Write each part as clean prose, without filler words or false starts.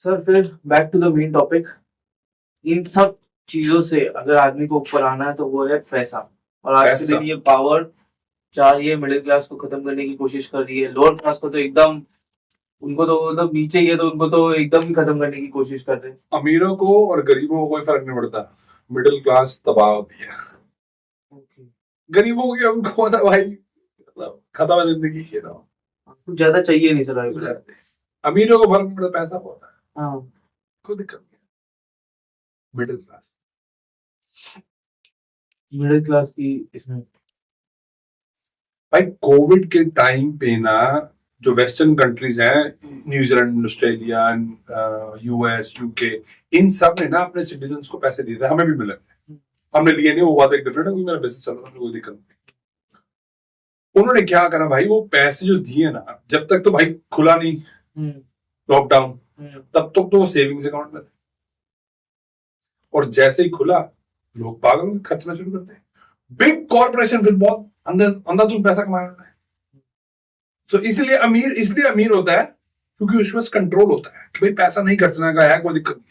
Sir फिर back to the main topic. इन सब चीजों से अगर आदमी को ऊपर आना है तो वो है पैसा। और आज के पैसा। दिन ये पावर चाह रही है मिडिल क्लास को खत्म करने की कोशिश कर रही है। लोअर क्लास को तो एकदम, उनको तो मतलब नीचे ही है तो उनको तो एकदम ही खत्म करने की कोशिश कर रहे हैं। अमीरों को और गरीबों को कोई फर्क नहीं पड़ता, मिडिल क्लास तबाह होती है। Okay. गरीबों को क्या, उनको पता भाई मतलब खत्म है जिंदगी, कुछ ज्यादा चाहिए नहीं सर कुछ है। अमीरों को फर्क नहीं पड़ता, पैसा बहुत है, हाँ। कोई दिक्कत नहीं है। मिडिल क्लास, मिडिल क्लास की इसमें भाई कोविड के टाइम पे ना, जो वेस्टर्न कंट्रीज हैं, न्यूजीलैंड, ऑस्ट्रेलिया, यूएस, यूके, इन सब ने ना अपने सिटीजन्स को पैसे दिए थे, हमें भी मिले थे। हमने लिए नहीं, वो बात एक डिफरेंट है, क्योंकि मेरा बिजनेस चल रहा था, कोई दिक्कत नहीं। उन्होंने क्या करा भाई, वो पैसे जो दिए ना, जब तक तो भाई खुला नहीं लॉकडाउन, तब तक तो वो सेविंग्स अकाउंट में थे। और जैसे ही खुला, लोग पागल खर्चना शुरू करते हैं। बिग कॉर्पोरेशन फिर बहुत अंदर अंधाधुंध पैसा कमाया उन्होंने। तो इसलिए अमीर होता है क्योंकि उसके पास कंट्रोल होता है कि भाई पैसा नहीं खर्चना का है, कोई दिक्कत नहीं।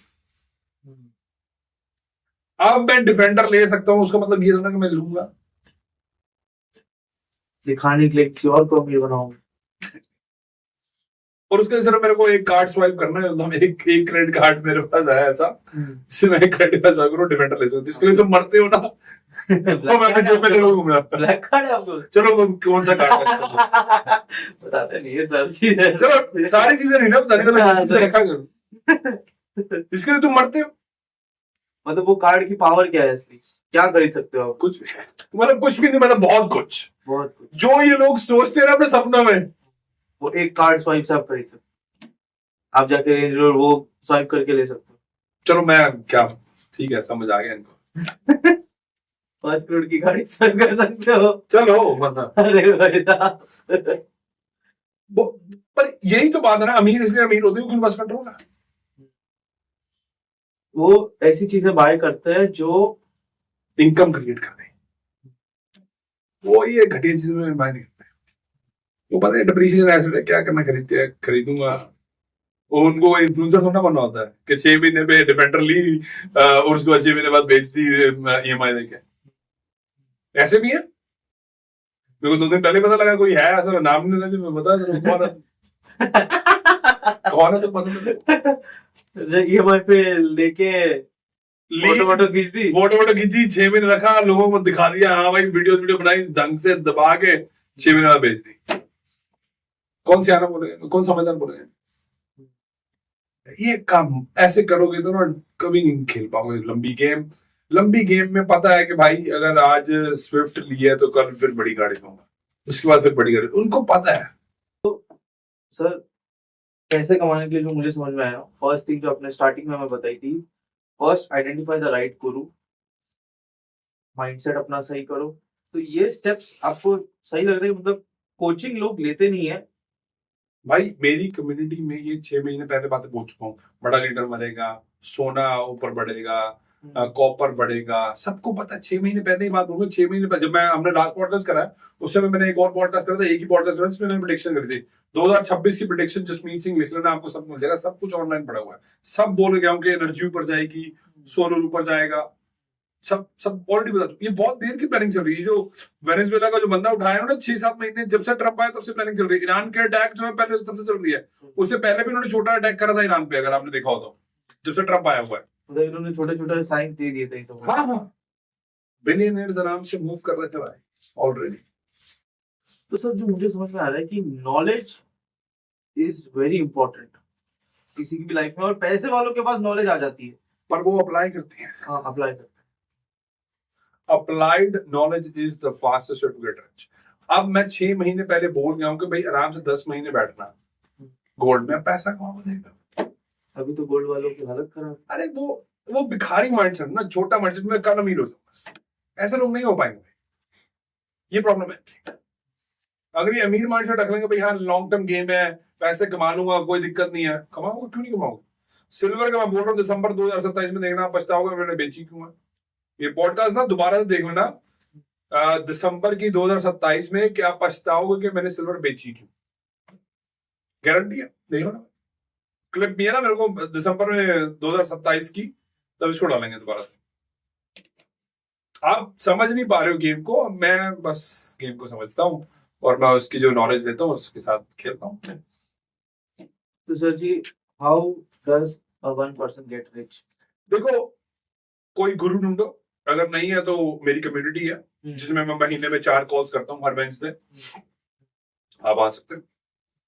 अब मैं डिफेंडर ले सकता हूं, उसका मतलब ये था ना कि मैं लूंगा दिखाने के लिए किसी और को अमीर बनाऊंगा। और उसके लिए सिर्फ मेरे को एक कार्ड स्वाइप करना है, मतलब एक क्रेडिट कार्ड मेरे पास है ऐसा, जिससे मैं एक क्रेडिट कार्ड स्वाइप करूं, डिफेंडर ले सकता हूं। जिसके लिए तुम मरते हो ना, वो मैं अपने जेब में ले लूंगा। ब्लैक कार्ड है आपको? चलो वो कौन सा कार्ड है? बताते नहीं है सर चीजें। चलो सारी चीजें नहीं ना बतानी, तो चीजें रखा करूं। इसके लिए तुम मरते हो। मतलब वो कार्ड की पावर क्या है असली? क्या खरीद सकते हो आप? कुछ मतलब कुछ भी नहीं, मतलब बहुत कुछ, बहुत कुछ। जो ये लोग सोचते हैं ना अपने सपनों में, वो एक कार्ड स्वाइप से आप खरीद सकते हो। आप जाके रेंज रोवर वो स्वाइप करके ले सकते हो। चलो मैं क्या, ठीक है समझ आ गया इनको। 5 करोड़ की गाड़ी स्वाइप कर सकते हो। चलो मतलब अरे भाई साहब। पर यही तो बात है ना, अमीर इसलिए अमीर होते हैं क्योंकि उनके पास कंट्रोल है। वो ऐसी चीजें बाय करते हैं जो इनकम क्रिएट करते हैं, वो ये घटिया चीजों में बाय नहीं करते। वो पता है डिप्रिसिएशन एसेट है, क्या करना, खरीदूंगा। उनको इन्फ्लुएंसर थोड़ा बनना होता है कि 6 महीने पे डिफेंडर ली और उसके बाद 6 महीने बाद बेच दी ईएमआई देके। ऐसे भी है, मेरे को 2 दिन पहले पता लगा कोई है ऐसा, नाम नहीं लेना, मैं बता कौन है। कौन है तो पता ईएमआई पे लेके फोटो खींच दी, फोटो खींची, 6 महीने रखा, लोगों को दिखा दिया, हाँ भाई वीडियो बनाई, ढंग से दबा के 6 महीने बाद बेच दी। कौन सियाना बोलेगा, कौन समझदार बोलेगा? ये काम ऐसे करोगे तो ना कभी नहीं खेल पाओगे लंबी गेम में पता है कि भाई अगर आज स्विफ्ट लिया तो कल फिर बड़ी गाड़ी लूंगा, उसके बाद फिर बड़ी गाड़ी, उनको पता है। सर पैसे कमाने के लिए जो मुझे समझ में आया, फर्स्ट थिंग जो आपने स्टार्टिंग में हमें बताई थी, first identify the right Guru, mindset अपना सही करो। तो ये स्टेप्स आपको सही लग रहे हैं? मतलब कोचिंग लोग लेते नहीं है भाई मेरी कम्युनिटी में ये 6 महीने पहले बातें बोल चुका हूँ, बड़ा लीडर बनेगा, सोना ऊपर बढ़ेगा, कॉपर बढ़ेगा, सबको पता है। 6 महीने पहले ही बात बोलूंगा, 6 महीने पहले जब हमने लास्ट पॉडकास्ट करा है, उस समय मैंने एक और पॉडकास्ट करा था, एक ही पॉडकास्ट करा जिसमें मैंने प्रेडिक्शन करी थी 2026 की प्रेडिक्शन। जसमीत सिंह लिख लेना, आपको सब मिल जाएगा, सब कुछ ऑनलाइन पड़ा हुआ है। सब बोल गया हूँ कि एनर्जी ऊपर जाएगी, सोलर ऊपर जाएगा, सब ऑलरेडी बता चुके। ये बहुत देर की प्लानिंग चल रही है। जो वेनेजुएला का जो बंदा उठाया ना 6-7 महीने, जब से ट्रम्प आया तब से प्लानिंग चल रही है। ईरान के अटैक जो है पहले तब से चल रही है, उससे पहले भी उन्होंने छोटा अटैक करा था ईरान पे, अगर आपने देखा हो तो, जब से ट्रम्प आया हुआ है। मतलब इन्होंने छोटे छोटे साइंस दे दिए थे सब। हाँ हाँ, बिलियनर्स आराम से मूव कर रहे थे भाई ऑलरेडी। तो सर जो मुझे समझ में आ रहा है कि नॉलेज इज वेरी इंपॉर्टेंट किसी की भी लाइफ में, और पैसे वालों के पास नॉलेज आ जाती है पर वो अप्लाई करते हैं। हाँ, अप्लाई करते हैं। Applied knowledge is the fastest way to get rich. अब मैं 6 महीने पहले बोल गया हूं कि भाई आराम से 10 महीने बैठना गोल्ड में, पैसा कहाँ देगा। अभी तो गोल्ड वालों की हालत खराब। अरे वो भिखारी माइंडसेट ना, छोटा माइंडसेट में कल अमीर हो जाऊंगा, ऐसे लोग नहीं हो पाएंगे, ये प्रॉब्लम है। अगर ये अमीर माइंडसेट रख लेंगे भाई हाँ लॉन्ग टर्म गेम है, पैसे कमा लूंगा, कोई दिक्कत नहीं है, कमाऊंगा क्यों नहीं कमाऊंगा। सिल्वर का मैं बोल रहा हूँ दिसंबर 2027 में देखना पछताओगे मैंने बेची क्यों है। ये पॉडकास्ट ना दोबारा से देख लेना, दिसंबर की 2027 में क्या पछताओगे कि मैंने सिल्वर बेची क्यों, गारंटी है, देख लो ना। क्लिप भी है ना मेरे को दिसंबर में 2027 की, तब इसको डालेंगे दोबारा से। आप समझ नहीं पा रहे हो गेम को, मैं बस गेम को समझता हूँ और मैं उसकी जो नॉलेज देता हूँ उसके साथ खेलता हूँ। तो sir ji, how does a one person get rich? देखो, कोई गुरु ढूंढो, अगर नहीं है तो मेरी कम्युनिटी है जिसमें मैं महीने में 4 कॉल्स करता हूँ हर वेडनेसडे। आप आ सकते हैं,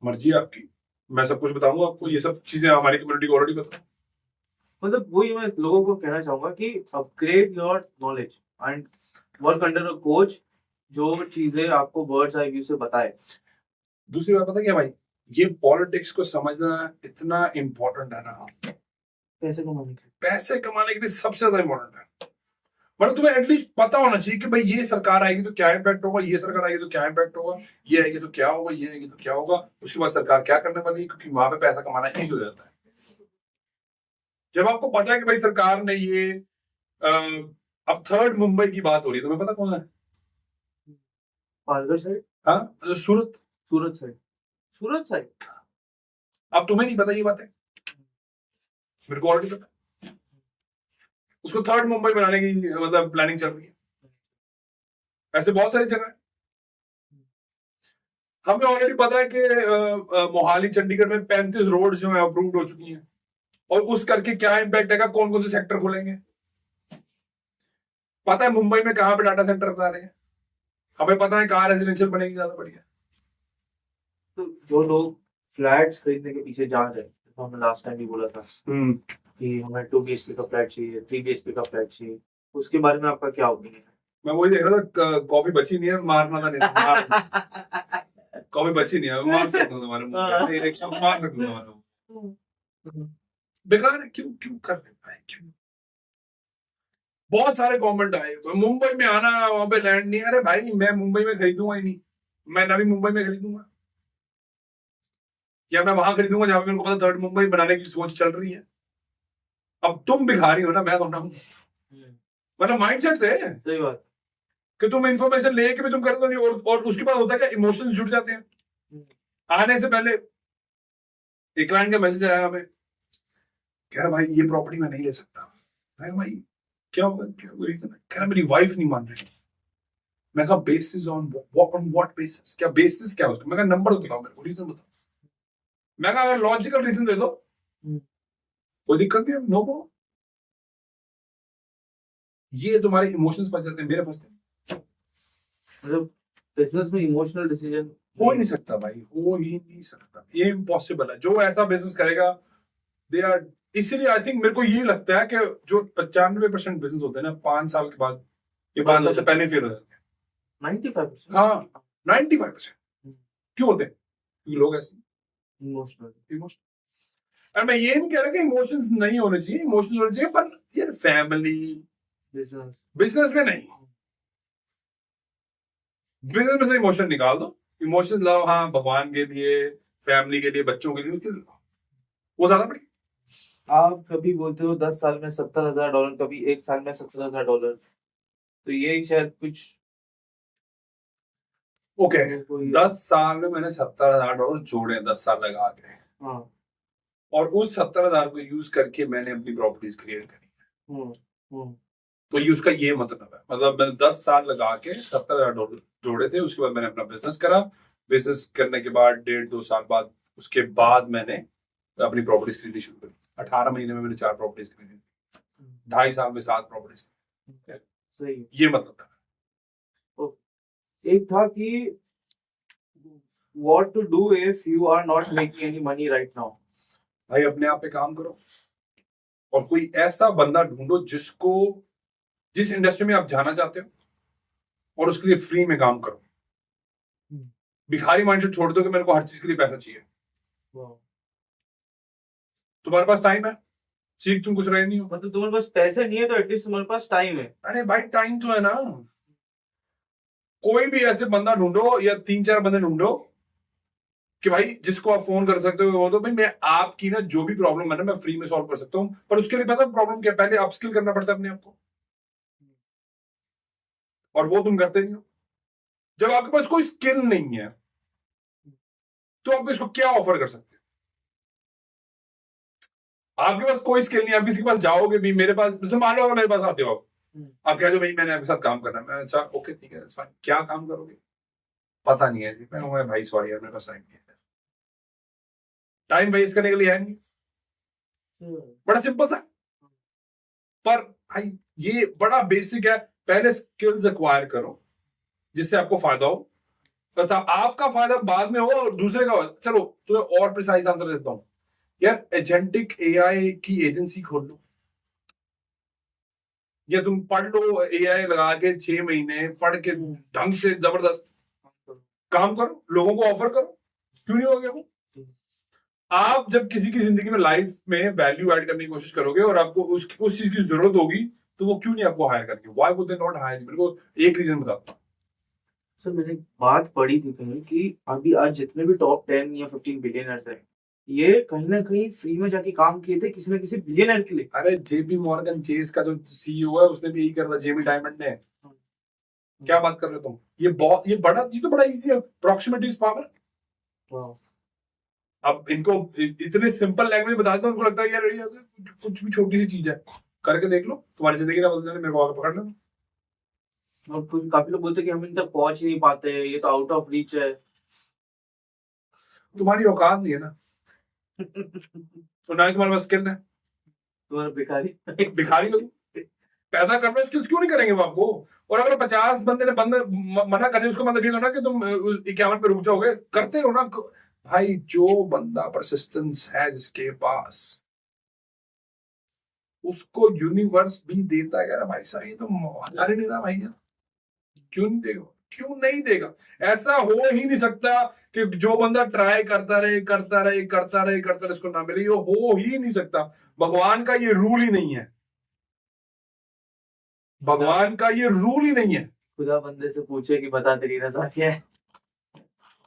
मर्जी है आपकी, मैं सब कुछ बताऊंगा आपको। ये सब चीजें हमारी कम्युनिटी को ऑलरेडी पता है। मतलब वही मैं लोगों को कहना चाहूंगा कि upgrade your knowledge and work under a coach जो चीजें आपको बर्ड्स आई व्यू से बताए। दूसरी बात पता क्या भाई, ये पॉलिटिक्स को समझना इतना इम्पोर्टेंट है ना, पैसे कमाने के पैसे कमाने के लिए सबसे ज्यादा इम्पोर्टेंट है। मतलब तुम्हें एटलीस्ट पता होना चाहिए कि भाई ये सरकार आएगी तो क्या इम्पैक्ट होगा, ये सरकार आएगी तो क्या इम्पैक्ट होगा, ये आएगी तो क्या होगा, ये आएगी तो क्या होगा, उसके बाद सरकार क्या करने वाली है, क्योंकि वहां पे पैसा कमाना ईजी हो जाता है। जब आपको पता है कि भाई सरकार ने ये अब थर्ड मुंबई की बात हो रही है, तुम्हें पता कौन है? पालघर साइड, हाँ, सूरत। सूरत साइड, सूरत साइड। अब तुम्हें नहीं पता ये बात है, मेरे को ऑलरेडी पता है। उसको थर्ड मुंबई बनाने की मतलब प्लानिंग चल रही है। ऐसे बहुत सारी जगह है। हमें ऑलरेडी पता है कि मोहाली चंडीगढ़ में 35 रोड जो है अप्रूव्ड हो चुकी हैं, और उस करके क्या इम्पैक्ट आएगा, कौन कौन से सेक्टर खुलेंगे। पता है मुंबई में कहां पे डाटा सेंटर बता रहे हैं, हमें पता है कहां रेजिडेंशियल बनेगी ज्यादा बढ़िया। तो जो लोग फ्लैट्स खरीदने के पीछे जा रहे हैं, तो हमने लास्ट टाइम भी बोला था कि हमें 2 BHK का फ्लैट चाहिए, 3 BHK का फ्लैट चाहिए, उसके बारे में आपका क्या ओपिनियन है? मैं वही देख रहा था, कॉफी बची नहीं है, मारना था नहीं मार, कॉफी बची नहीं है, मार सकता हूँ तुम्हारे मुंह पे, एकदम मार सकता हूँ तुम्हारे मुंह पे। बेकार है, क्यों क्यों कर देता है, क्यों? बहुत सारे कमेंट आए मुंबई में आना, वहां पे लैंड नहीं। अरे भाई मैं मुंबई में खरीदूंगा ही नहीं, मैं ना भी मुंबई में खरीदूंगा, या मैं वहां खरीदूंगा जहां पे मेरे को पता थर्ड मुंबई बनाने की सोच चल रही है। अब तुम भिखारी हो ना, मैं तो ना हूं, मतलब माइंडसेट से सही बात। कि तुम इन्फॉर्मेशन लेके भी तुम करते नहीं, और उसके बाद होता है क्या, इमोशंस जुड़ जाते हैं। आने से पहले एक क्लाइंट का मैसेज आया हमें, कह रहा भाई ये प्रॉपर्टी मैं नहीं ले सकता। मैं भाई क्या होगा, क्या रीजन है? कह रहा मेरी वाइफ नहीं मान रही। मैं कहा बेसिस ऑन व्हाट बेसिस, क्या बेसिस क्या उसका? मैं कहा नंबर बताओ मेरे को, रीजन बताओ। मैं कहा अगर लॉजिकल रीजन दे दो कोई दिक्कत नहीं, नो प्रॉब्लम। ये तुम्हारे इमोशंस फंस जाते हैं, मेरे फंसते हैं। मतलब बिजनेस में इमोशनल डिसीजन हो ही नहीं सकता भाई, हो ही नहीं सकता, ये इम्पॉसिबल है। जो ऐसा बिजनेस करेगा दे आर, इसीलिए आई थिंक मेरे को ये लगता है कि जो 95% बिजनेस होते हैं ना, 5 साल के बाद, ये 5 साल से पहले फेल हो जाते हैं। 95%। हाँ, 95%। क्यों होते हैं? क्योंकि लोग ऐसे इमोशनल। इमोशनल। और मैं ये नहीं कह रहा कि इमोशंस नहीं होने चाहिए, इमोशंस होने चाहिए, पर यार फैमिली, बिजनेस। बिजनेस में नहीं। बिजनेस में से इमोशन निकाल दो, इमोशन लाओ हाँ भगवान के लिए, फैमिली के लिए, बच्चों के लिए, उसके लिए वो ज्यादा बड़ी। आप कभी बोलते हो 10 साल में $70,000, कभी 1 साल में $70,000, तो ये शायद कुछ ओके, कोई 10 साल में मैंने $70,000 जोड़े, 10 साल लगा के, हाँ। और उस 70,000 को यूज करके मैंने अपनी प्रॉपर्टीज क्रिएट करी। हम्म। तो ये उसका ये मतलब है, मतलब मैंने 10 साल लगा के $70,000 जोड़े थे, उसके बाद मैंने अपना बिजनेस करा। बिजनेस करने के बाद 1.5-2 साल बाद, उसके बाद मैंने अपनी प्रॉपर्टीज खरीदनी शुरू करी। 18 महीने में मैंने 4 प्रॉपर्टीज खरीदी, 2.5 साल में 7 प्रॉपर्टीज। सही। ये मतलब था। एक था कि what to do if you are not making any money right now। भाई अपने आप पे काम करो, और कोई ऐसा बंदा ढूंढो जिसको, जिस इंडस्ट्री में आप जाना चाहते हो, और उसके लिए फ्री में काम करो। भिखारी माइंडसेट छोड़ दो कि मेरे को हर चीज के लिए पैसा चाहिए। तुम्हारे पास टाइम है, सीख तुम कुछ रहे नहीं हो। मतलब तुम्हारे पास पैसे नहीं है तो एटलीस्ट तुम्हारे पास टाइम है। अरे भाई टाइम तो है ना। कोई भी ऐसे बंदा ढूंढो या 3-4 बंदे ढूंढो कि भाई जिसको आप फोन कर सकते हो, वो तो भाई मैं आपकी ना जो भी प्रॉब्लम है ना मैं फ्री में सॉल्व कर सकता हूँ। पर उसके लिए पता प्रॉब्लम क्या, पहले अपस्किल करना पड़ता है अपने आप को, और वो तुम करते नहीं हो। जब आपके पास कोई स्किल नहीं है तो आप इसको क्या ऑफर कर सकते हो? आपके पास कोई स्किल नहीं, आप किसी के पास जाओगे भी, मेरे पास तो मान लो अगर मेरे पास आते हो आप कह दो भाई मैंने आपके साथ काम करना है, मैं अच्छा ओके ठीक है फाइन, क्या काम करोगे पता नहीं है जी, मैं कहूँगा, भाई सॉरी यार मेरे पास टाइम नहीं है, टाइम वेस्ट करने के लिए है नहीं, बड़ा सिंपल सा। पर भाई ये बड़ा बेसिक है, पहले स्किल्स एक्वायर करो जिससे आपको फायदा हो, तथा आपका फायदा बाद में हो और दूसरे का हो। चलो तुम्हें और प्रिसाइज आंसर देता हूं यार, एजेंटिक एआई की एजेंसी खोल लो, या तुम पढ़ लो एआई लगा के 6 महीने पढ़ के ढंग से जबरदस्त काम करो, लोगों को ऑफर करो, क्यों नहीं हो गया वो। आप जब किसी की जिंदगी में लाइफ में वैल्यू ऐड करने की कोशिश करोगे और आपको उस चीज की जरूरत होगी तो वो क्यों नहीं आपको हायर करेंगे, why would they not hire you. मेरे को एक रीजन बताता हूँ सर, मैंने बात पढ़ी थी कहीं कि अभी आज जितने भी टॉप 10 या 15 बिलियनर्स हैं, ये कहीं ना कहीं फ्री में जाके काम किए थे किसी ना किसी बिलियनर के लिए। अरे जेपी मॉर्गन चेस का जो सीईओ है उसने भी यही कर रहा, जेमी डायमंड ने। क्या बात कर रहे हो तुम, ये तो बड़ा इजी है, प्रॉक्सिमिटी इज पावर। अब इनको इतने सिंपल लैंग्वेज बता देता हूं, उनको लगता है यार ये कुछ भी छोटी सी चीज है, करके देख लो तुम्हारी जिंदगी ना बदल जाने, मेरे को आगे पकड़ लेना। और कुछ काफी लोग बोलते हैं कि हम इन तक पहुंच ही नहीं पाते, ये तो आउट ऑफ रीच है। तुम्हारी औकात नहीं है ना, तो ना ही तुम्हारे पास स्किल है, तुम्हारा भिखारी भिखारी हो तुम। पैदा करना स्किल्स क्यों नहीं करेंगे वो आपको। और अगर 50 बंदे ने मना कर दिया उसका मतलब ये तो ना कि तुम 51 पे रुक जाओगे, करते रहो ना भाई। जो बंदा परसिस्टेंस है जिसके पास, उसको यूनिवर्स भी देता है। भाई साहब ये तो हजार ही नहीं रहा भाई, क्यों नहीं देगा, क्यों नहीं देगा। ऐसा हो ही नहीं सकता कि जो बंदा ट्राई करता रहे उसको ना मिले, ये हो ही नहीं सकता। भगवान का ये रूल ही नहीं है, भगवान का ये रूल ही नहीं है। खुदा बंदे से पूछे कि बता तेरी रजा क्या है।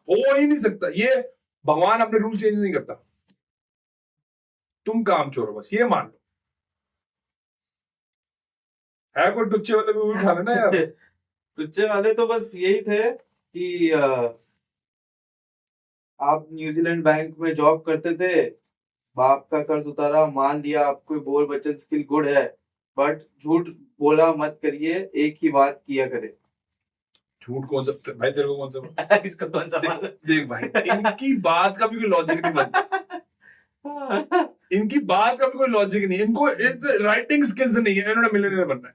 हो ही नहीं सकता ये, भगवान अपने रूल चेंज नहीं करता। तुम काम चोर हो बस, ये मान लो। है कोई टुच्चे वाले भी उठा लेना यार। टुच्चे वाले तो बस यही थे कि आप न्यूजीलैंड बैंक में जॉब करते थे, बाप का कर्ज उतारा, मान लिया आपको बोल बचन स्किल गुड है, बट झूठ बोला मत करिए, एक ही बात किया करे। झूठ कौन सा भाई, तेरे को कौन सा इसका कौन सा मालूम? देख भाई, इनकी बात का भी कोई लॉजिक नहीं बनता, इनकी बात का भी कोई लॉजिक नहीं, इनको राइटिंग स्किल्स नहीं है, इन्होंने मिलियनेयर बनना है।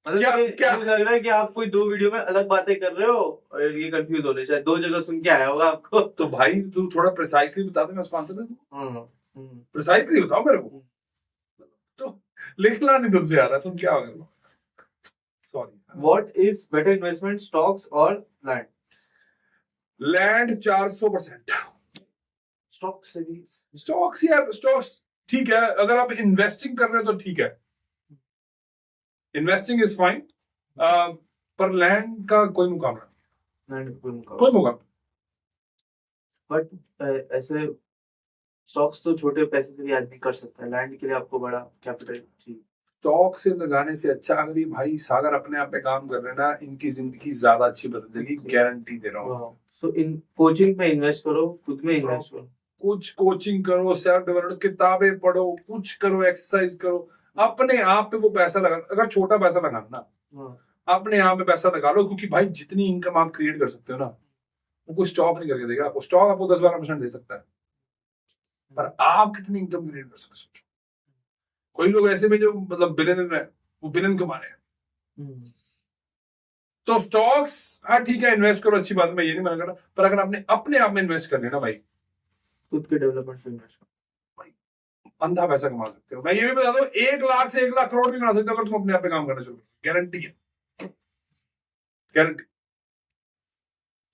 क्या लग रहा है कि आप कोई 2 वीडियो में अलग बातें कर रहे हो और ये कंफ्यूज होने, शायद 2 जगह सुन के आया होगा आपको। तो भाई तू थोड़ा प्रिसाइसली बता दे, मैं उसको आंसर दे दूं। प्रिसाइसली बताओ मेरे को, तो लिखना नहीं तुमसे आ रहा, तुम क्या हो गए। Sorry. What is better investment, stocks और लैंड? लैंड 400%। स्टॉक्स से भी? स्टॉक्स यार, स्टॉक्स ठीक है, अगर आप इन्वेस्टिंग कर रहे हो तो ठीक है, इन्वेस्टिंग इज फाइन, पर लैंड का कोई मुकाबला नहीं, लैंड कोई मुकाबला। बट ऐसे स्टॉक्स तो छोटे पैसे से भी आदमी कर सकता है, लैंड के लिए आपको बड़ा कैपिटल चाहिए। स्टॉक से लगाने से अच्छा, अगर ये भाई सागर अपने आप पे काम कर रहे हैं ना, इनकी जिंदगी ज्यादा अच्छी बदल जाएगी, गारंटी दे रहा हूँ। तो इन कोचिंग पे इन्वेस्ट करो, खुद में इन्वेस्ट करो, कुछ कोचिंग करो, सेल्फ डेवलपमेंट, किताबें पढ़ो, कुछ करो, एक्सरसाइज करो, अपने आप पे वो पैसा लगा। अगर छोटा पैसा लगाना ना, अपने आप पे पैसा लगा लो, क्योंकि भाई जितनी इनकम आप क्रिएट कर सकते हो ना, वो कोई स्टॉक नहीं करके देगा आपको। स्टॉक आपको 10-12% दे सकता है, पर आप कितनी इनकम क्रिएट कर सकते हो सोचो। कोई लोग ऐसे में जो मतलब बिलियनर है, वो बिलियन कमा रहे हैं। तो स्टॉक्स हाँ ठीक है, इन्वेस्ट करो, अच्छी बात, मैं ये नहीं मना कर रहा, पर अगर आपने अपने आप में इन्वेस्ट कर लेना भाई, खुद के डेवलपमेंट में इन्वेस्ट करो भाई, अंधा पैसा कमा सकते हो। मैं ये भी बता दूं, 1 लाख से 1 लाख करोड़ भी बना सकते हो अगर तुम अपने आप पे काम करना शुरू करो, गारंटी है, guarantee.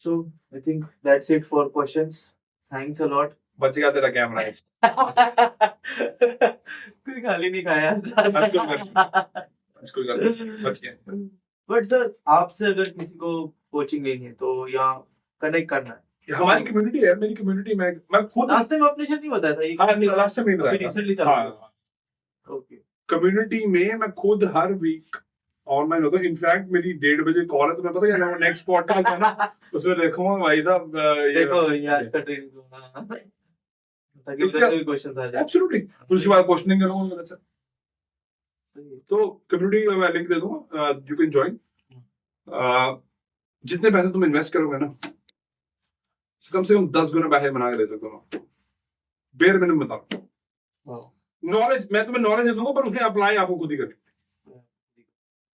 So I think that's it for questions. Thanks a lot. बच गया तेरा कैमरा। कोई खाली नहीं खाया। बच गया। बट सर, आपसे अगर किसी को कोचिंग लेनी है तो या कनेक्ट करना है, हमारी कम्युनिटी है, मेरी कम्युनिटी में मैं खुद लास्ट टाइम आपने शायद नहीं बताया था ये। हाँ नहीं, लास्ट टाइम नहीं बताया, रिसेंटली हाँ। ओके, कम्युनिटी में मैं खुद हर वीक ऑनलाइन होता है। इनफैक्ट मेरी 1:30 बजे कॉल है, तो मैं पता है नेक्स्ट पॉडकास्ट है ना, उसमें देखूंगा भाई साहब, देखो ये आज का ट्रेनिंग। ताकि इससे- उधर से भी क्वेश्चंस आ जाए। एब्सोल्युटली, उसके बाद क्वेश्चनिंग करूंगा अच्छा। तो कम्युनिटी में मैं लिंक दे दूंगा, यू कैन ज्वाइन। जितने पैसे तुम इन्वेस्ट करोगे ना, कम से कम 10 गुना पैसे बना के ले सकते हो, बेर मिनिमम बता। नॉलेज मैं तुम्हें नॉलेज दे दूंगा, पर उसमें अप्लाई आपको खुद ही करनी।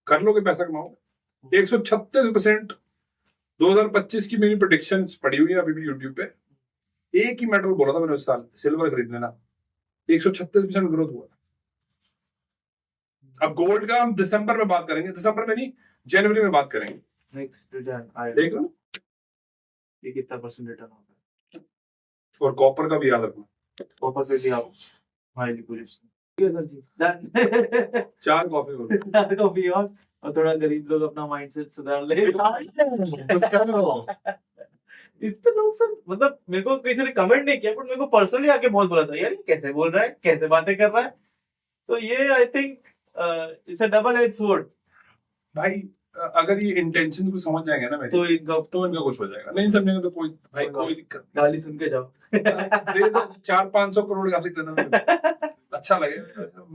कर लोगे पैसा कमाओगे। 136% 2025 की मेरी प्रेडिक्शन पड़ी हुई है अभी भी यूट्यूब पे। एक ही मेटल बोला था मैंने उस साल, सिल्वर खरीद लेना, 136% ग्रोथ हुआ। अब गोल्ड का हम दिसंबर में बात करेंगे, दिसंबर में नहीं, जनवरी में बात करेंगे। नेक्स्ट रिटर्न आएगा, देख लो, ये कितना परसेंट रिटर्न होता है। और कॉपर का भी याद रखना। कॉपर पे भी आप हाईली बुलिश। ठीक है सर जी, डन। 4 कॉफी बोलो। कॉफी और थोड़ा गरीब लोग अपना माइंडसेट सुधार ले। इस पे लोग सब, मतलब मेरे को किसी ने कमेंट नहीं किया, बट मेरे को पर्सनली आके बहुत बोला था, यार ये कैसे बोल रहा है, कैसे बातें कर रहा है। तो ये I think it's a double edge sword भाई अगर ये इंटेंशन को समझ जाएंगे ना मेरी, तो इनका तो इनका कुछ हो जाएगा। नहीं समझेंगे तो कोई भाई कोई दिक्कत गाली सुन के जाओ। नहीं। दे दो 400-500 करोड़ गाली देना, अच्छा लगे।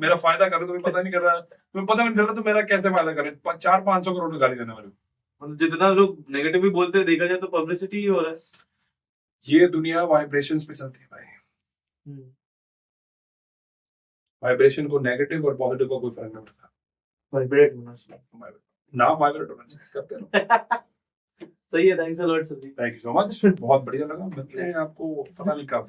मेरा फायदा करे, तुम्हें पता नहीं कर रहा, तुम्हें पता नहीं चल रहा तो मेरा कैसे फायदा करे। 400-500 करोड़ में गाली देना मेरे को। मतलब जितना लोग नेगेटिव भी बोलते हैं, देखा जाए तो पब्लिसिटी ही हो रहा है। ये दुनिया वाइब्रेशंस पे चलती है भाई। वाइब्रेशन को नेगेटिव और पॉजिटिव का कोई फर्क नहीं पड़ता। वाइब्रेट होना चाहिए। नाम वाइब्रेट होना चाहिए, करते रहो। सही है, thanks a lot sir ji. Thank you so much, बहुत बढ़िया लगा। मिलते हैं आपको पता नहीं कब।